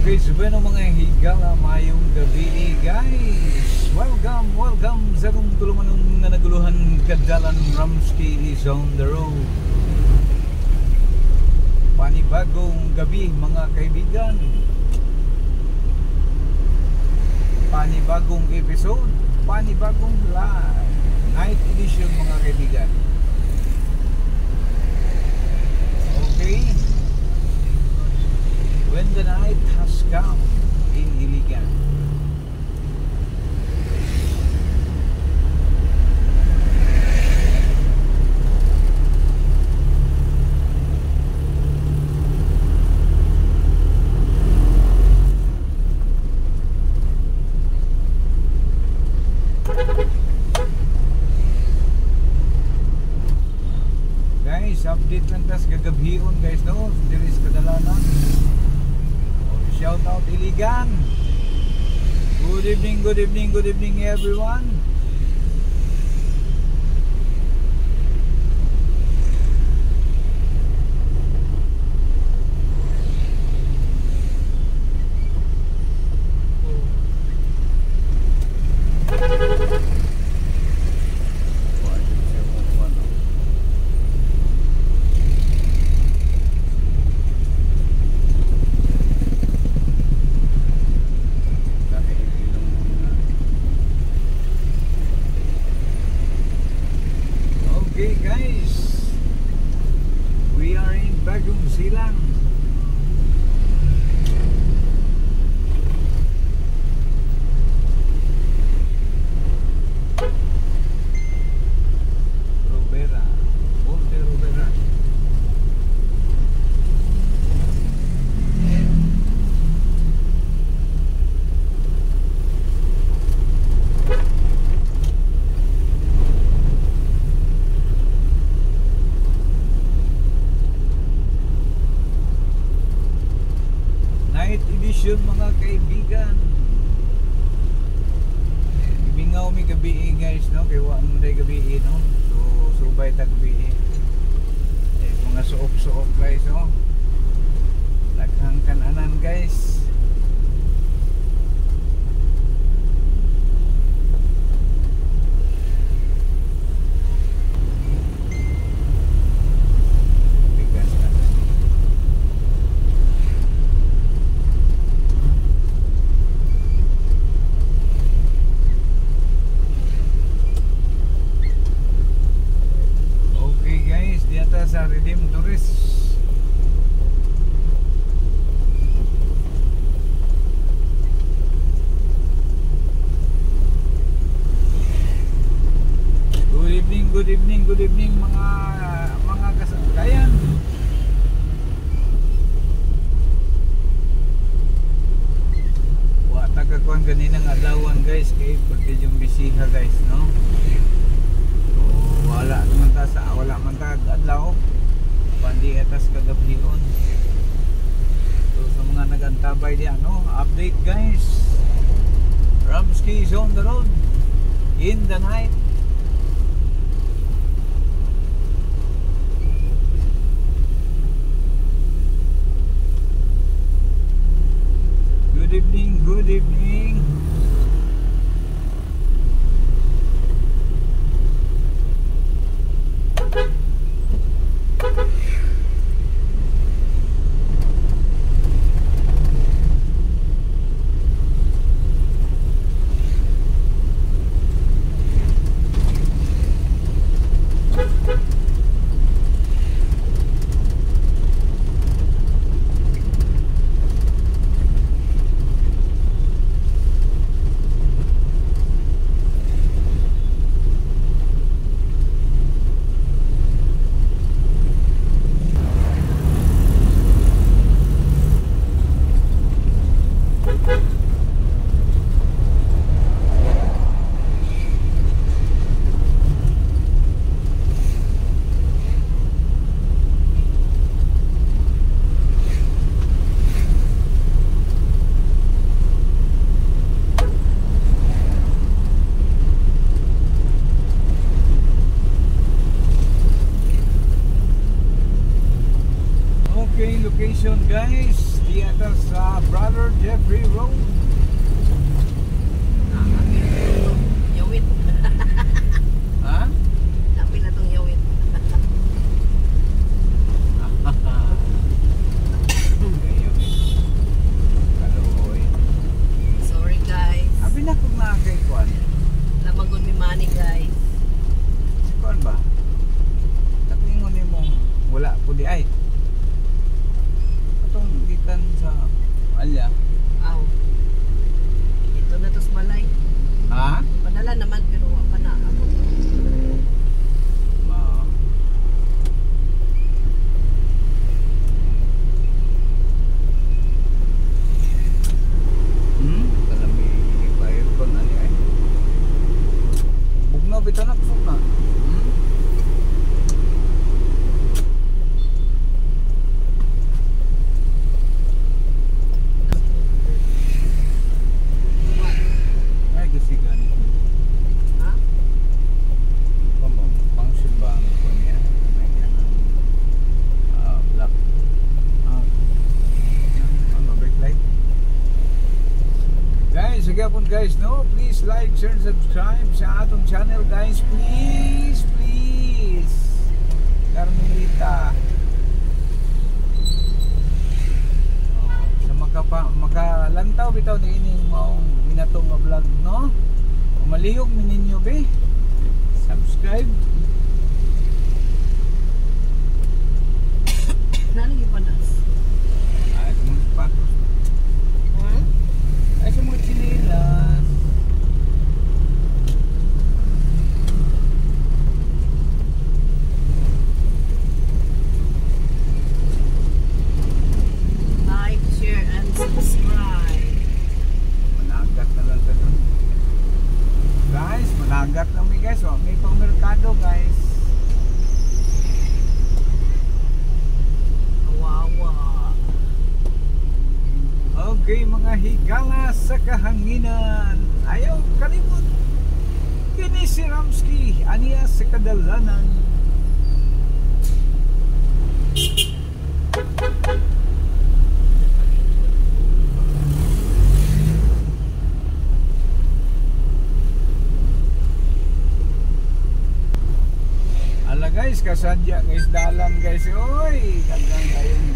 Okay, so bueno mga higang mayong gabi guys. Welcome sa kong tulungan nga naguluhan kadalan. Ramsky is on the road. Panibagong gabi mga kaibigan. Panibagong episode, panibagong live night edition mga kaibigan. Okay. When the night has come in Iligan. Guys, update lang tas gagabhion guys no. Diris kadalanan. Shout out Iligan. Good evening everyone. Okay guys, we are in Bagong Silang. Robera, Monte Robera. Night edition mga kaibigan. Ibingaw mi gabi guys no, kay wa mo day gabi no. So subay ta gabi. Mga suok guys no. Laghang kananan guys. Sa Redeem Tourist. Good evening mga kasangkayan. Wa tagakuan ganinang adlawan guys kay pagdi yung bisiha guys no. Wala man ta adlaw pandi atas kagabhion. So sa mga nagantabay diyan no, update guys. Ramsky is on the road in the night. Good evening. location guys, di atas sa Brother J. Jeffrey Road. Yawit. Ha? Sabi na tong yawit. Kaluoy. Sorry guys. Abi na kung nakakay kuan. Lamagon mi money guys. Kuan ba? Tatingon ni mo wala po di ay. Atong gitan sa alya. Aw. Ito na to sa balay. Ha? Padala naman pero wa pa na ako. Ma. Kalami bayar kon ani ay. Bugno bitaw na kusog na. Ay kasi ganito. Ha? Como function ba ang ko niya? May yan ang black. Ano brake light? Guys, sige po guys, no? Please like, share, and subscribe sa atong channel guys. Please, please. Carmelita. Oh, sa makalantaw bitaw ni ining maong binatong nga vlog, no? Malihog mi ninyo be. Subscribe. Nani gipanas? Ay, sa mga sapatos. Ha? Ay, sa mga chinelas. Like, share, and subscribe. Managat na lang doon. Guys, managat lang mi guys. Oh, may pang merkado guys. Kawawa. Okay mga higala sa kahanginan. Ayaw kalimot. Kini si Ramsky. Aniya sa kadalanan. Ala guys, kasadya guys dalan guys. Oy, daghang kayong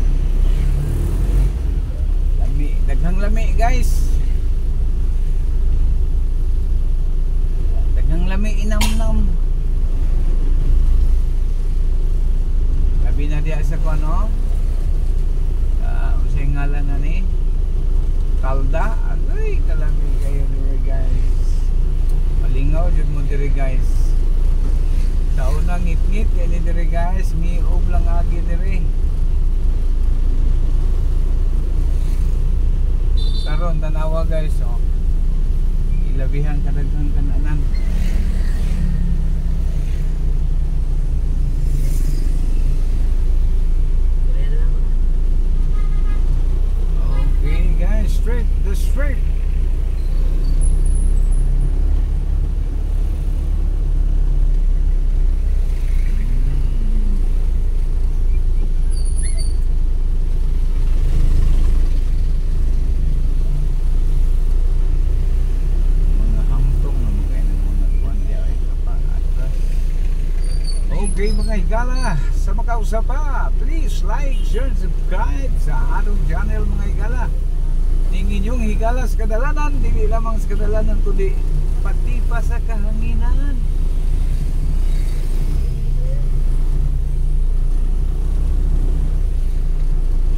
lami, daghang lami guys. Daghang lami inamnam. Sabi na diya sa kuno. Usay ngalan na ni Kalda. Agoy, kalami kayo diri guys. Malingaw jud mo diri guys. Sa unang ngit-ngit yan diri guys, miog lang agi diri. Karon tanawa guys, oh. Ilabihan kadaghang kananan. Dire lang. Okay guys, straight, the straight. Okay mga higala, sa makausap pa, please like, share, and subscribe sa atong channel mga higala. Ning inyong higala sa kadalanan, dili lamang sa kadalanan kundi pati pa sa kahanginan.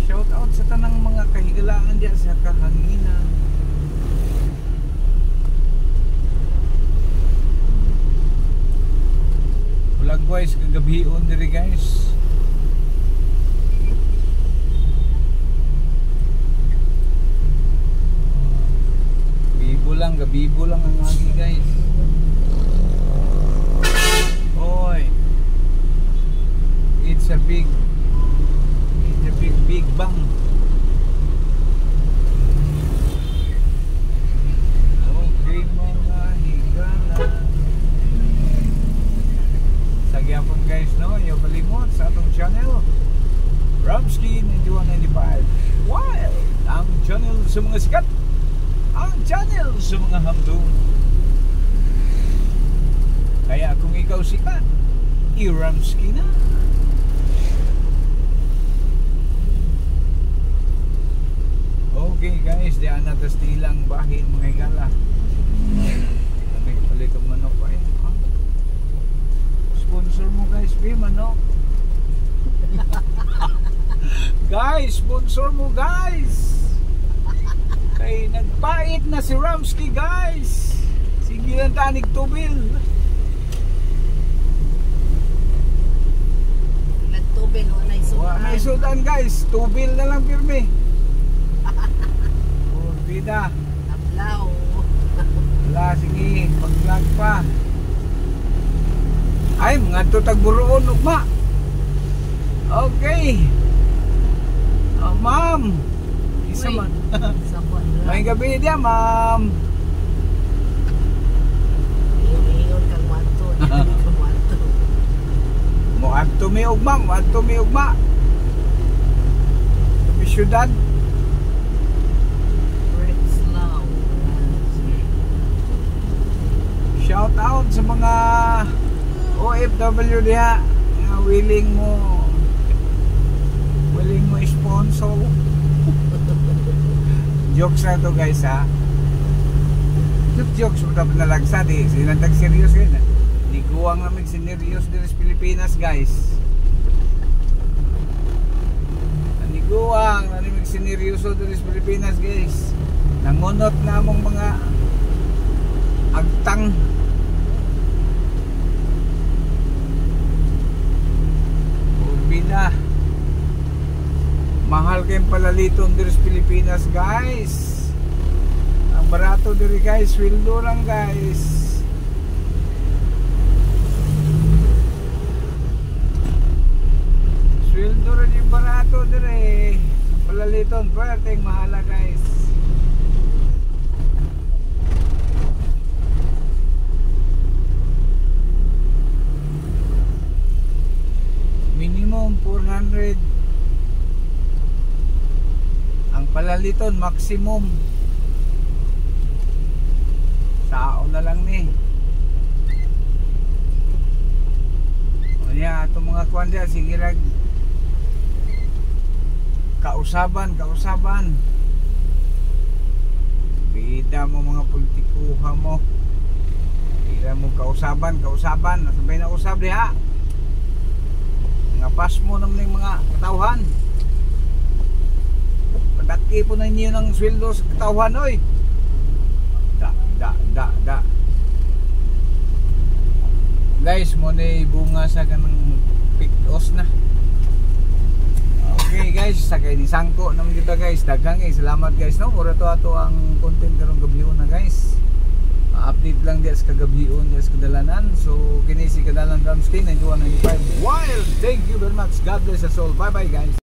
Shout out sa tanang mga kahigalaan diya sa kahanginan. Vlog-wise kagabion diri guys. Gabibo lang ang agi guys. Oy. It's a big bang. Okay mga higala. Sagyapon guys, no? Yung kalimot sa atong channel Ramsky 9195 Wild ang channel sa mga sikat, ang channel sa mga hamdun. Kaya kung ikaw sikat, i-Ramsky na. Okay guys, diyan na tas tilang bahin mga higala. Kami palit ang manok pa eh. Sponsor mo guys, manok. Guys, sponsor mo guys. Kay nagpait na si Ramsky guys. Sige lang tanig tubil. Nagtubil, wala Wala isudan. isudan guys, tubil na lang pirmi. Oh, bida. Tablaw. Wala, sige, pag-vlog pa. Ay, mga tutagburoon ugma. Okay. Ma'am. Isa Uy, man. Sabon lang. May gabi diya, ma'am. Iyon kang wanto. Hindi kang wanto. Muadto mi ugma, muadto mi ugma. Tumi syudad. Bricks Law. Shout out sa mga OFW diha na willing mo sponsor. Jokes na to guys ha. Jokes mo dapat nalagsa di. Silang tag-serious yun. Niguang namin sinerious din sa Pilipinas guys. Niguang namin sineryoso din sa Pilipinas guys. Nangunot na among mga agtang. Bida. Mahal kayong palaliton diri sa Pilipinas guys. Ang barato diri guys, sweldo lang guys. Sweldo rin yung barato diri. Palaliton, pwedeng mahala guys. Minimum 400. Ang palaliton maximum sao na lang ni. O niya itong mga kuwan dyan, sige lang kausaban bida mo mga politikuha mo, bida mo kausaban nasabay na usab diha nga pas mo naman yung mga katawhan. Padaki po na niyo ng sweldo sa katawhan oy. Da. Guys, mo na bunga sa kanang pikos na. Okay guys, sa kay ni sangko naman dito guys. Daghang salamat guys no. Ora to ato ang content karong gabi na guys. Update lang diya sa kagabion diya sa kadalanan. So kini si Kadalan Ramsky 9195 Wild. Thank you very much. God bless us all. Bye bye guys.